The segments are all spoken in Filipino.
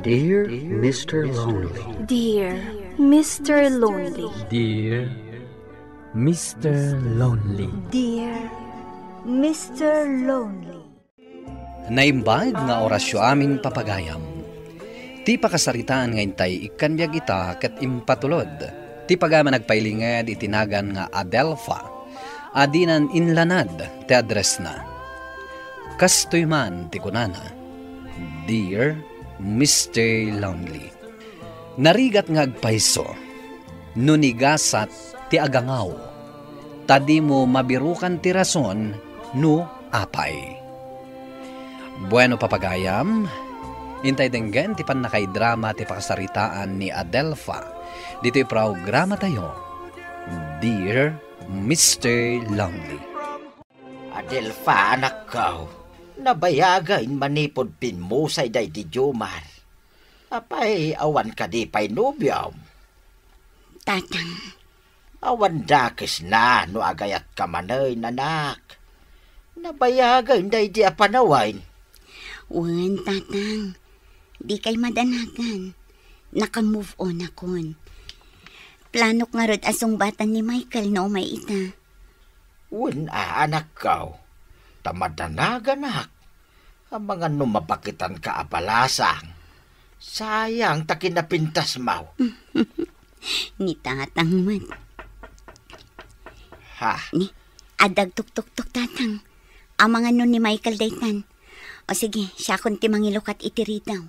Dear Mr. Lonely. Dear Mr. Lonely. Dear Mr. Lonely. Dear Mr. Lonely. Naimbag nga orasyo aming papagayam. Ti pakasaritaan nga intay ikanbyag ita ket impatulod. Ti pagama nagpailingad itinagan nga Adelfa. Adinan inlanad ti address na. Kastoy man ti kunana. Dear Mr. Lonely. Narigat nga agpaiso. Nunigasat ti agangaw. Tadi mo mabirukan ti rason no apay. Bueno papagayam, intay denggen ti panakay-drama ti pakasaritaan ni Adelfa. Dito programa tayo, Dear Mr. Lonely. Adelfa, anak ko, nabayagain manipod pinmusay day di Jomar. Apay, awan ka di pay nubyam. Tatang. Awan dakis na no agayat ka manay nanak. Nabayagain day di apanawain. Wan, tatang. Di kay madanagan. Naka-move on akon. Plano nga rod asong batan ni Michael na umay ita. Wan anak ko. Tamadanagan ang mga numabakitan ka apalasang. Sayang takin na pintas mau. Ni tatang man. Ha? Ni, adag tuk-tuk-tuk tatang. Ang mga nun ni Michael daytan. O sige, siya kun ti mangilukat itiri daw.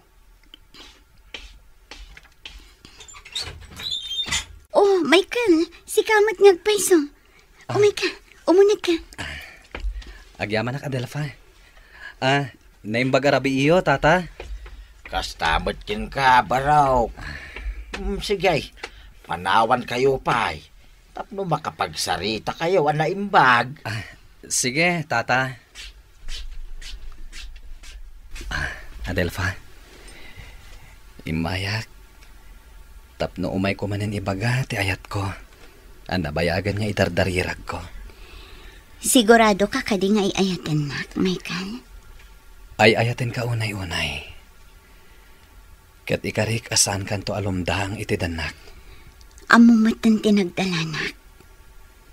Oh, Michael, si kamat ngagpaiso. Oh my God, umunag ka. Agyaman na Adelfa. Naimbag arabi iyo, tata. Kastamot kin ka, baraw. Sige, panawan kayo pay. Tapno makapagsarita kayo, anaimbag. Sige, tata. Adelfa. Imayak. Tapno umay ko manin ibaga, ti ayat ko. Nabayagan nga itardarirag ko. Sigurado ka kadi nga iayatan na, Michael? Ay ayatin ka unay-unay. Kat ikarik asan kanto alumdang iti danak. Amumatan tinagdalanak.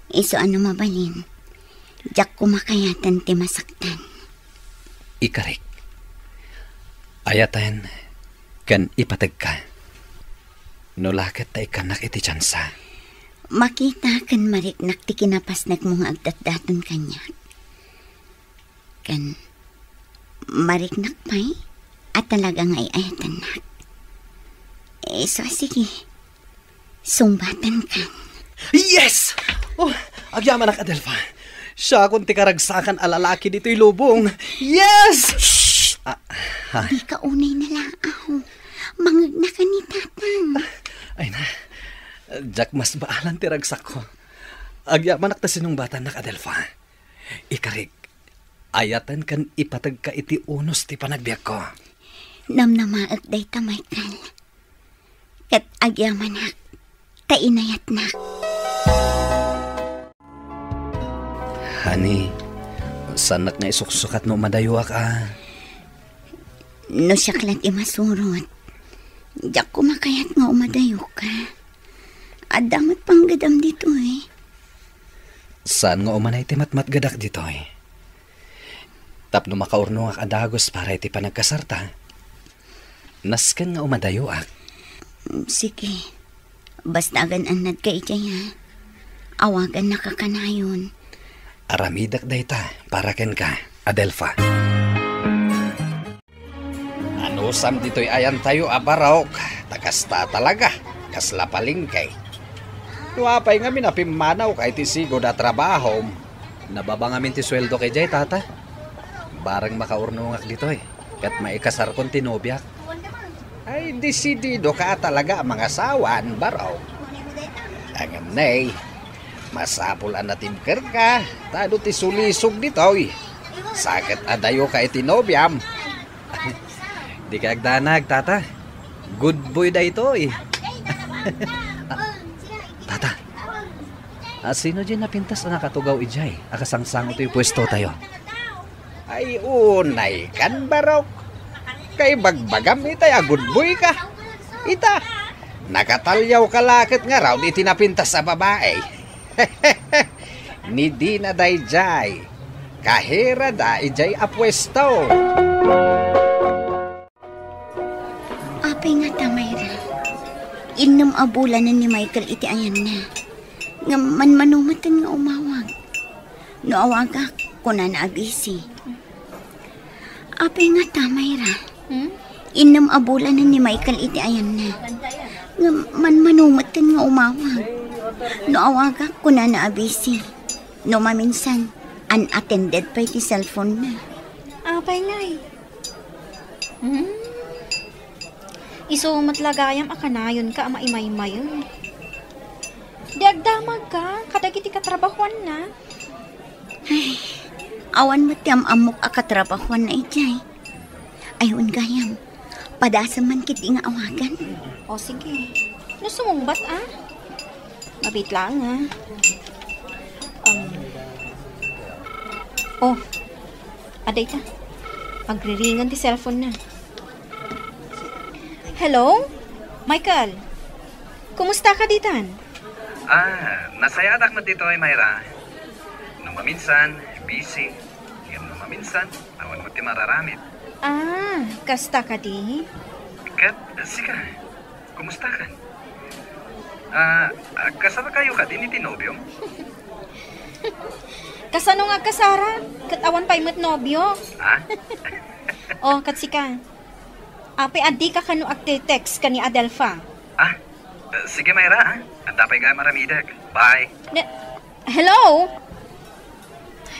Iso ano mabalin? Diyak kumakayatan ti masaktan. Ikarik. Ayatan kan ipatag ka. Nulakat ta ikanak iti tsansa. Makita kan mariknak ti kinapas nagmong agdatdaton kanya. Kan mariknak pa'y at talagang ay ayatan nak. So sige, sumbatan ka. Yes! Oh, agyaman nak Adelfa. Siya kung ti karagsakan alalaki dito'y lubong. Yes! Shhh! Di ka unay nalaaw. Mangag na ka ni tatang. Ay na, Jack mas baalan ti ragsak ko. Agyaman nak ta sinumbatan nak Adelfa. Ikarig, ayatan kan ipatag ka iti unos ti panagbiyak ko. Namnamaag day ta, Michael. Kat agyaman nak, tainayat nak. Honey, sanak nga isuksukat no madaywa ka. No siyaklat imasurot. Diyak kumakayat nga umadayo ka. Adamat pang gadam dito eh. Saan nga umanay ti matmat gadak dito eh? Tapno makaurno nga kadagos para iti panagkasarta. Naskan nga umadayo ak. Sige. Basta agan-anad ka iti ha. Awagan na kakanayon. Aramidak dayta para ken ka, Adelfa. Anusam dito'y ayan tayo abarok. Takasta talaga. Kasla palingkay. Nuapay nga minapimanaw kay ti sigo na trabaho. Nababa nga min ti sweldo kay Jay, tata. Barang makaurnungak dito eh. Kat maikasar kon tinobyak. Ay, desidido ka talaga mga sawan, baraw. Ang nay, masapul na timker ka. Tado ti sulisog dito eh. Sakit adayo ka itinobyam. Di ka agdanag, tata. Good boy da ito eh. Tata, sino dyan napintas na nakatugaw ijay? Akasangsang ito'y pwesto tayo. Ay, unay kan barok. Kay bagbagam itay agudboy ka. Ita, nakatalyaw kalakit nga raw di tinapintas sa babae. Ni di na dayjay. Kahira da ijay apwesto. Apay nga tamayra. Inom abulan na ni Michael iti ayan na. Nga manumatan nga umawag. No awagak ko na naabisi. Apay nga tamayra. Inom abulan na ni Michael iti ayan na. Nga manumatan nga umawag. No awagak ko na naabisi. No maminsan, unattended pa iti cellphone na. Apay nga eh. Iso matlagayam akanayon ka ama imay-mayon. Diagdamag ka, kadagiti katrabahuan na. Ay, awan mo tiyam amok akatrabahuan na ijay. Ayun gayam, padasa man kiti nga awagan. O sige, nasumumbat Mabit lang aday ta. Magriringan ti cellphone na. Hello? Michael? Kumusta ka ditan? Nasayadak na dito ay Mayra. Nung maminsan, busy. Yan nung maminsan, awan mo ti mararamit. Kasta ka di? Kat, sika, kumusta ka? Kasama kayo ka din iti nobyong? Kasano nga kasara? Katawan pa imot nobyo? Katsika. Ape adi ka kanu agte-text ka ni Adelfa. Sige Mayra, anda pa'y ga maramidag. Bye. Hello?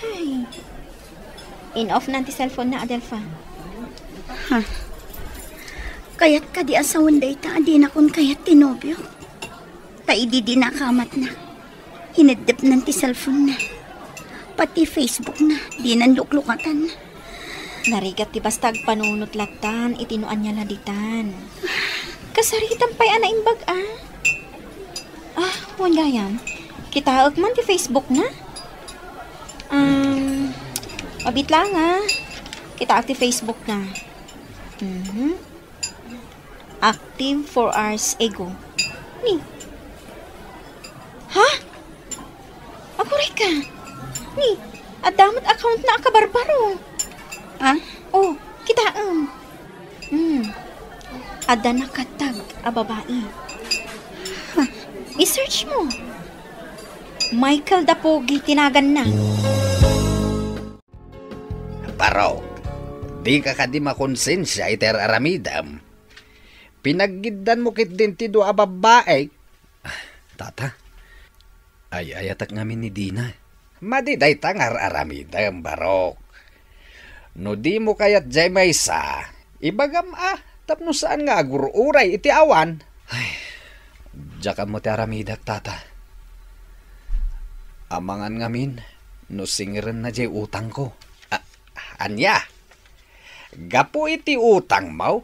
Ay. In-off na ti cellphone na Adelfa. Kayat ka di asawan day ta, adi na kun kayat tinobyo. Taidi di nakamat na. Hinadap ng ti cellphone na. Pati Facebook na, di nanluklukatan. Narigat ti bastag panunot latan, itinuan niya laditan. Kasaritan pa'y ana imbag huwag gayam. Kitaag man ti Facebook na. Mabit lang Kitaag ti Facebook na. Active 4 hours ago. Ni? Ha? Aguray ka. Ni, adamot account na akabarbaro. Kitaam. Ada nakatag a babae. I-search mo. Michael Dapogi tinagan na. Paraw, di ka di makonsensya iter aramidam. Pinaggidan mo kit din ti do a babae. Tata, ayatak ngamin ni Dina. Madiday tangar aramidam, Barok. No di mo kayat jay maysa, ibagam tapno saan nga agururay iti awan. Ay, jaka mo ti aramidak, tata. Amangan ngamin, no singiran na jay utang ko. Anya, gapo iti utang mo?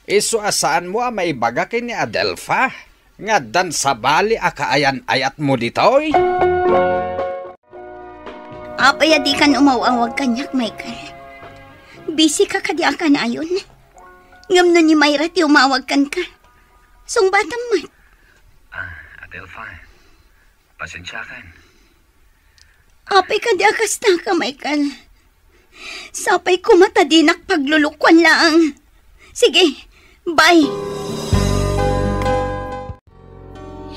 Iso asaan mo maibaga kay ni Adelfa? Nga dan sa bali akaayan-ayat mo ditoy? Apay di kan umawawag kanyak, Michael. Busy ka kadi akan ayon. Ngam no ni Mayra ti umawag kan ka. Song batang man. Adelfa, pasensya kan. Apay kadi akas na ka, Michael. Sapay kumata dinak paglulukwan lang. Sige, bye.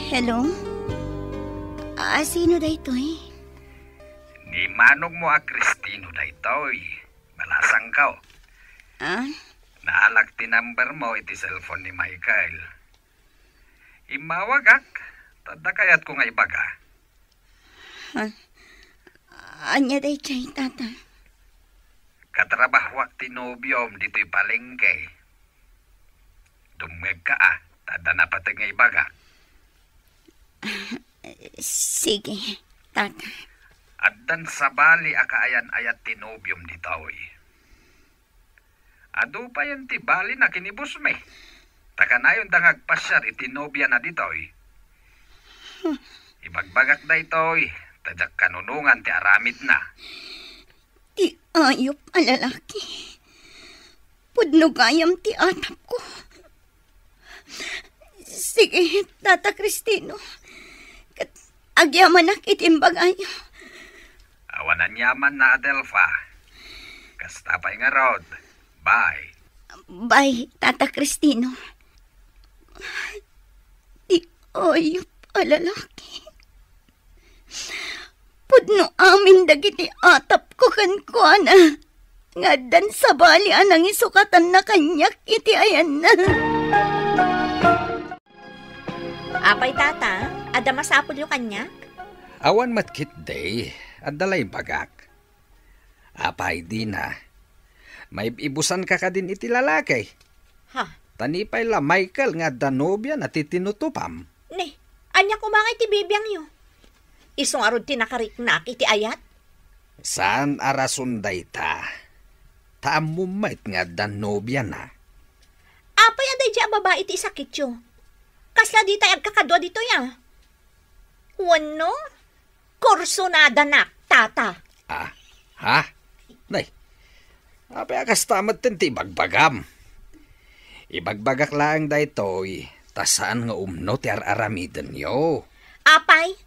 Hello? Sino daytoy? Ni manong mo Kristino daytoy. Malasang ka. Naalag ti number mo iti cellphone ni Michael. Imawagak, tada kayat ko nga ibaga. Anya daytoy, tata? Katrabahwak ti nobyom dito'y palengke. Dumweg ka tada napatag nga ibaga. Sige, tata. Addan sa bali akaayan-ayat ti nobyom dito'y. Ado pa yan ti bali na kinibus me. Takanayon dangagpasyar iti nobya na dito'y. Ibagbagak da ito'y. Tadyak kanunungan ti aramid na. Ti ayop a lalaki. Pudno gayam ti atap ko. Sige, Tata Cristino. Agyaman ak itimbagayo. Awanan yaman na Adelfa. Kastapay nga rod. Bye. Bye, Tata Cristino. Di oyop alalaki. Pudno amin dagiti atap ko kan kuana. Nga dan sa bali anang isukatan na kanyak iti ayan na. Apay tata, ada masapol yung kanyak? Awan matkit day, at dalay bagak. Apay di na. May ibusan ka din iti lalaki. Ha? Tanipay la Michael nga danobya na titinutupam. Ne, anya kumangay ti bibiyang yo. Isong arod tinakariknak iti ayat? Saan arasunday ta? Taamumait nga danobya na. Apay aday di babae iti sakit yo. Kasla di tayo agkakadwa dito ya. Wano? Kurso na danak, tata. Ah, ha? Nay, apay akas tamat ti bagbagam. Ibagbagak lang da ito'y tasaan nga umno ti aramiden yo. Apay,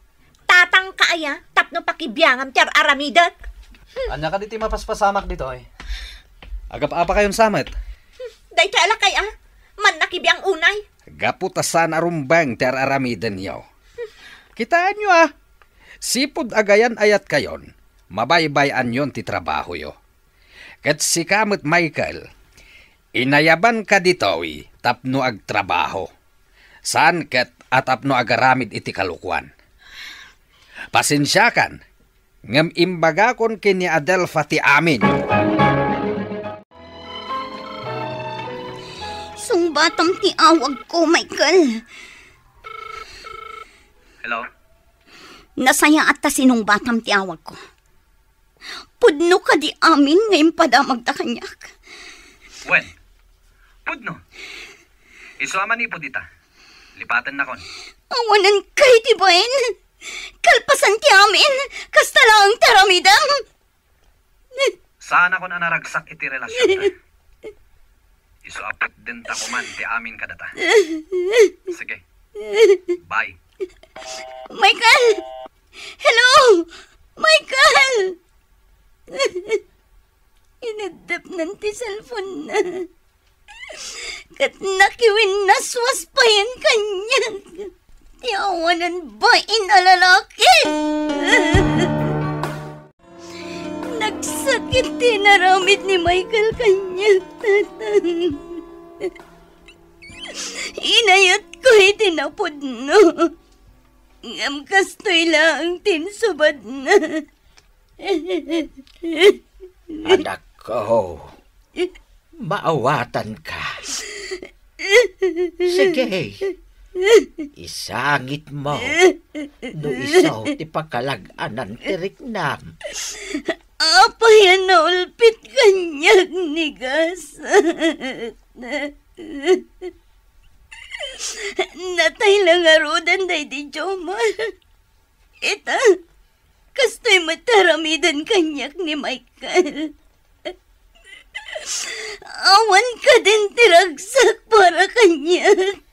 tatang kaaya, tapno pakibiyangam ti aramidak. Anya ka diti mapaspasamak dito eh. Agap-apa kayon samet? Day tayo alakay man nakibiyang unay. Gaputasan arumbang ti aramiden yo. Kitaan nyo sipod agayan ayat kayon, mabaybayan yon ti trabaho yo. Kat si kamot Michael, inayaban ka dito'y tapno agtrabaho. Saan kat atapno agaramid iti kalukuan. Pasensyakan, ngam imbagakon kini Adelfa ti amin. Sungbatam ti awag ko, Michael. Hello? Nasaya at ta sinong batam ti awag ko. Pudno ka di amin ngayon padamag ta kanyak. When? Pudno. Isuaman ni Pudita. Lipatan na kon. Awanan kay ti bain. Kalpasan ti amin. Kasta lang taramidam. Saan ako na naragsak iti relasyon ta? Isuapot din ta kuman ti amin kadata. Sige. Bye. Michael! Hello! Michael! Inadap ng ti cellphone na. Kat nakiwin naswas pa yan kanya. Tiawanan ba inalalaki? Nagsakit tinaramid ni Michael kanya, tatang. Inayat ko itinapod no. Ngam kastoy lang tinsubad na. Anak ko, maawatan ka. Sige, isangit mo. No isaw ti pakalag-anan tiriknam. Apa yan na ulpit kanyag nigas. Natay lang arudan day di Jomar. Ita, kastoy mataramidan kanyak ni Michael. Awan ka din tiragsak para kanyak.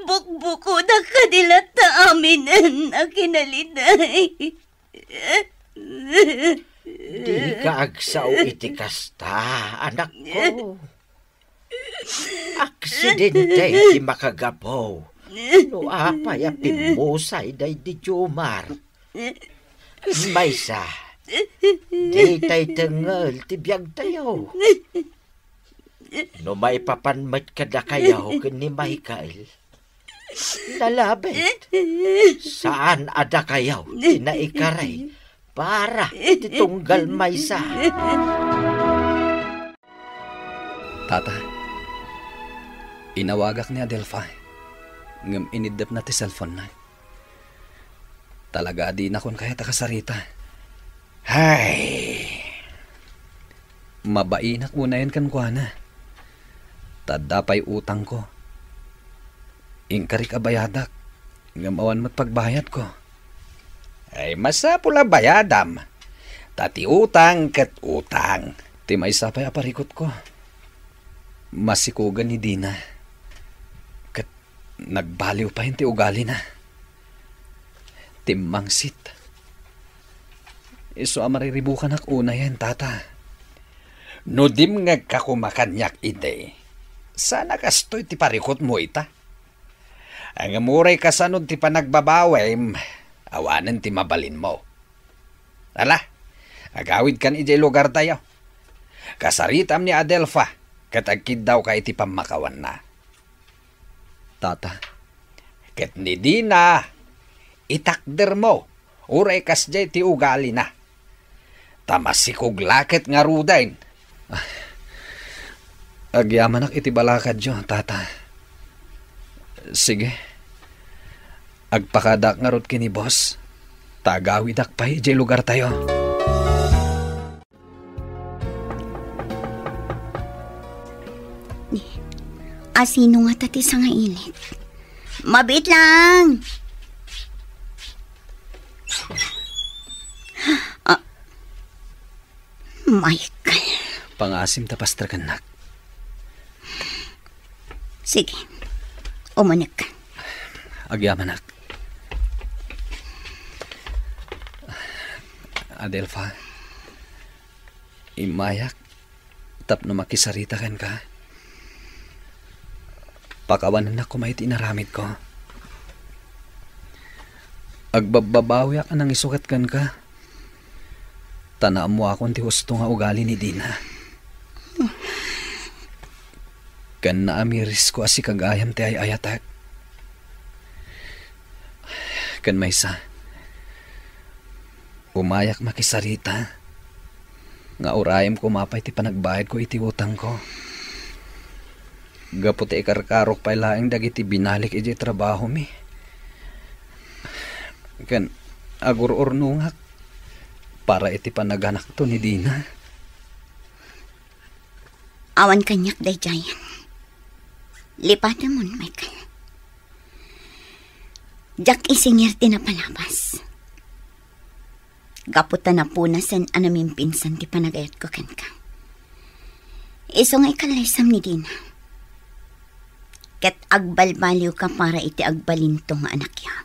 Bukbuko na kadilat na aminan na kinaliday. Di ka agsaw iti kasta, anak ko. Aksidente di makagapo. No apay pimusay day di Jomar. Maysa, di tay tengal ti biyag tayo. No may papanmat kada kayaw ni Michael. Nalabit. Saan ada kayaw tinaikaray para titunggal maysa. Tata, inawagak ni Adelfa. Ngam inidap na ti cellphone na. Talaga di na kon kaya takasarita. Hay! Mabainak muna yan kan kuha na. Tadapay utang ko. Ingkarik abayadak. Ngam awan mo't pagbayad ko. Ay masa pula bayadam. Tati utang ket utang. Ti may sapay aparikot ko. Masikugan ni Dina. Ket nagbaliw pa hindi ugali na. Timmangsit. Iso amariribukan ak una yan, tata. No dim ngag kakumakanyak ide. Sana kastoy ti parikot mo ita. Ang amuray kasanod ti panagbabawem, awanan ti mabalin mo. Ala, agawid kan ijay lugar tayo. Kasaritam ni Adelfa, katagkid daw ka iti pamakawan na. Tata, ket ni Dina, itakder mo, uray kas jay ti ugali na. Tamasikog lakit nga rudain. Agyaman ak iti balakad yo, tata. Sige. Agpakadak nga rod kini boss. Tagawidak pa ijay lugar tayo. Asino nga tati sa nga init? Mabit lang! Michael. Pangasim tapastra kanak. Sige. Umanak ka. Agyamanak. Adelfa. Imayak. Tapno makisarita kan ka. Pakawanan na kumay tinaramid ko. Agbababawi ka nang isukat kan ka. Tanaam mo akong ti husto nga ugali ni Dina. Kan naamiris ko asi kagayam ti ay ayatak. Kan maysa. Umayak makisarita. Nga urayam ko mapay ti panagbayad ko iti utang ko. Gaputi ikarkarok pa ilaing dagiti binalik iti trabaho mi. Kan agur-urnungak para iti panaganak to ni Dina. Awan kanyak day jayan. Lipatan mo, Michael. Jak isingir tinapalabas. Gaputan na punasan anaming pinsan ti panagayat ko kan ka. Iso nga ikalaysam ni Dina. Ket agbalbaliw ka para iti agbalinto nga anak ya.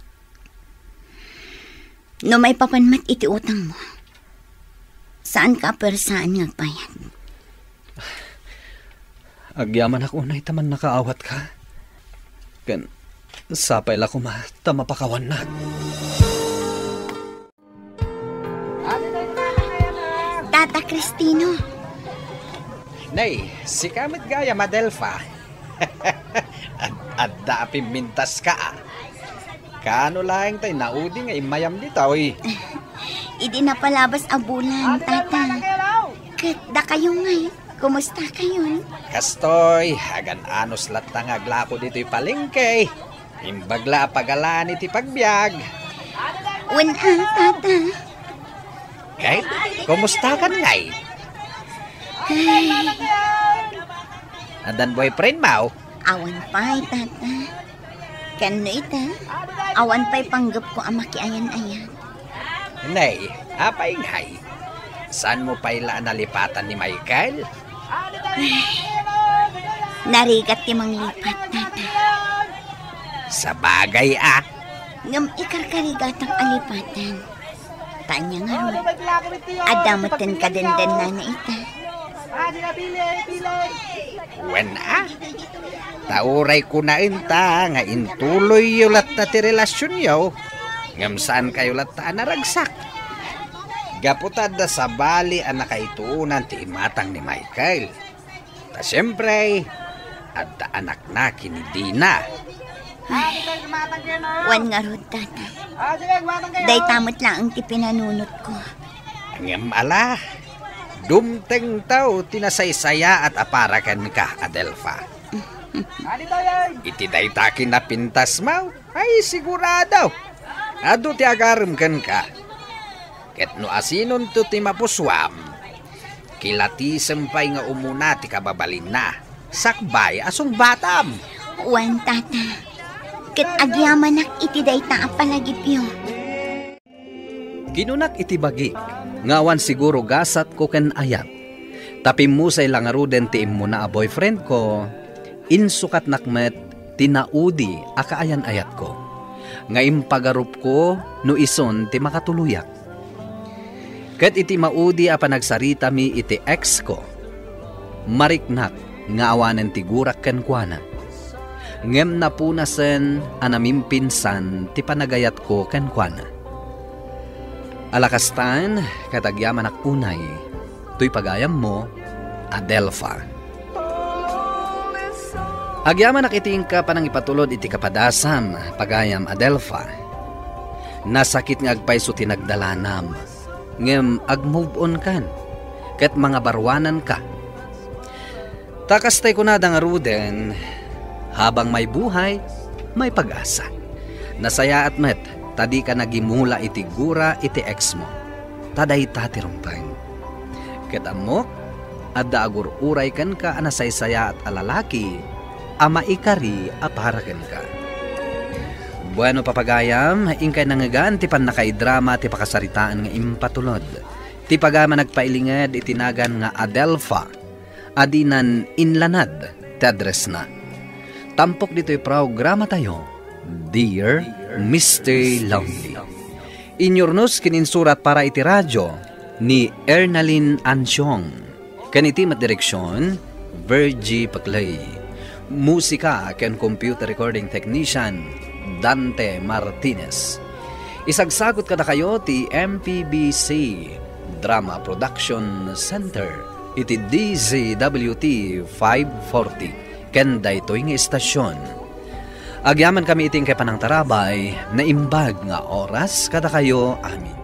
No may papanmat iti utang mo. Saan ka persaan nga bayad? Agyaman ako na itaman nakaawat ka. Kan sapay la kuma tamapakawan na. Tata Cristino. Nay, si kamit gaya Madelfa. Adda mintas ka. Kano lang tay naudi nga imayam dito eh. Idi na palabas abulan, tata. Kada kayo ngay. Kumusta kayo? Kastoy, hagan anos latang aglako dito'y palengke. Imbagla pagalaan iti pagbiag. Tata. Kay, kumusta ka ngay? Adan boyfriend mo? Awan pa'y, tata. Kano ita? Awan pa'y panggap ko ang makiayan-ayan. Nay, apay ngay. Saan mo pa'y nalipatan ni Michael? Narigat ti manglipat, tata. Sa bagay Ngam ikarkarigatang alipatan. Tanya nga ron. Adamatan ka den na na ita. When tauray ko na inta nga intuloy yulat na ti relasyon yaw. Ngam saan kayo lata naragsak. Gaputad na sa bali ang nakaituunan ti imatang ni Michael. Ta siyempre, at anak na kini Dina. Wan nga rod, tata. Day tamot lang ang ti pinanunot ko. Ngam ala, dumteng tao tinasaysaya at aparakan ka, Adelfa. Iti day takin na pintas mo, ay sigurado. Ado ti agaram kan ka. Ket no asinon to ti mapuswam, kilati sempay nga umuna ti kababalin na, sakbay asong batam. Wan, tata. Ket agyamanak iti day ta apalagip yun. Ginunak iti bagik, Ngawan siguro gasat ko ken ayat. Tapi musay lang aruden ti imo na a boyfriend ko, insukat nakmet tinaudi akaayan ayat ko. Nga impagarup ko no ison ti makatuluyak. Ket iti maudi a panagsarita mi iti ex ko. Mariknak nga awanen ti gurak ken kuana. Ngem napunasen anamimpinsan ti panagayat ko ken kuana. Alakastan katagyaman ak unay, tuy pagayam mo, Adelfa. Agyaman ak iting ka panang ipatulod iti kapadasam, pagayam Adelfa. Nasakit nga agpayso tinagdalanam, ngem ag-move on kan, ket mga barwanan ka. Takastay ko na dang aruden, habang may buhay, may pag-asa. Nasaya at met, tadi ka nagimula iti gura iti ex mo. Taday tatirumpang. Ket amok, adda agur uray kan ka anasaysaya at alalaki, ama ikari aparaken ka. Bueno papagayam, ingkay nangagaan ti pan nakaidrama ti pakasaritaan nga impatulod. Ti pagama nagpailingad itinagan nga Adelfa, adinan inlanad ti address na. Tampok dito'y programa tayo, Dear Mr. Lonely. Inyornos kininsurat para iti radyo ni Ernalyn Ansyong. Kaniti direksyon, Virgie Paclay. Musika ken computer recording technician, Dante Martinez. Isagsagot kada kayo ti MPBC Drama Production Center iti DZWT 540 ken daytoy nga istasyon. Agyaman kami iting kay panang tarabay na imbag nga oras kada kayo amin.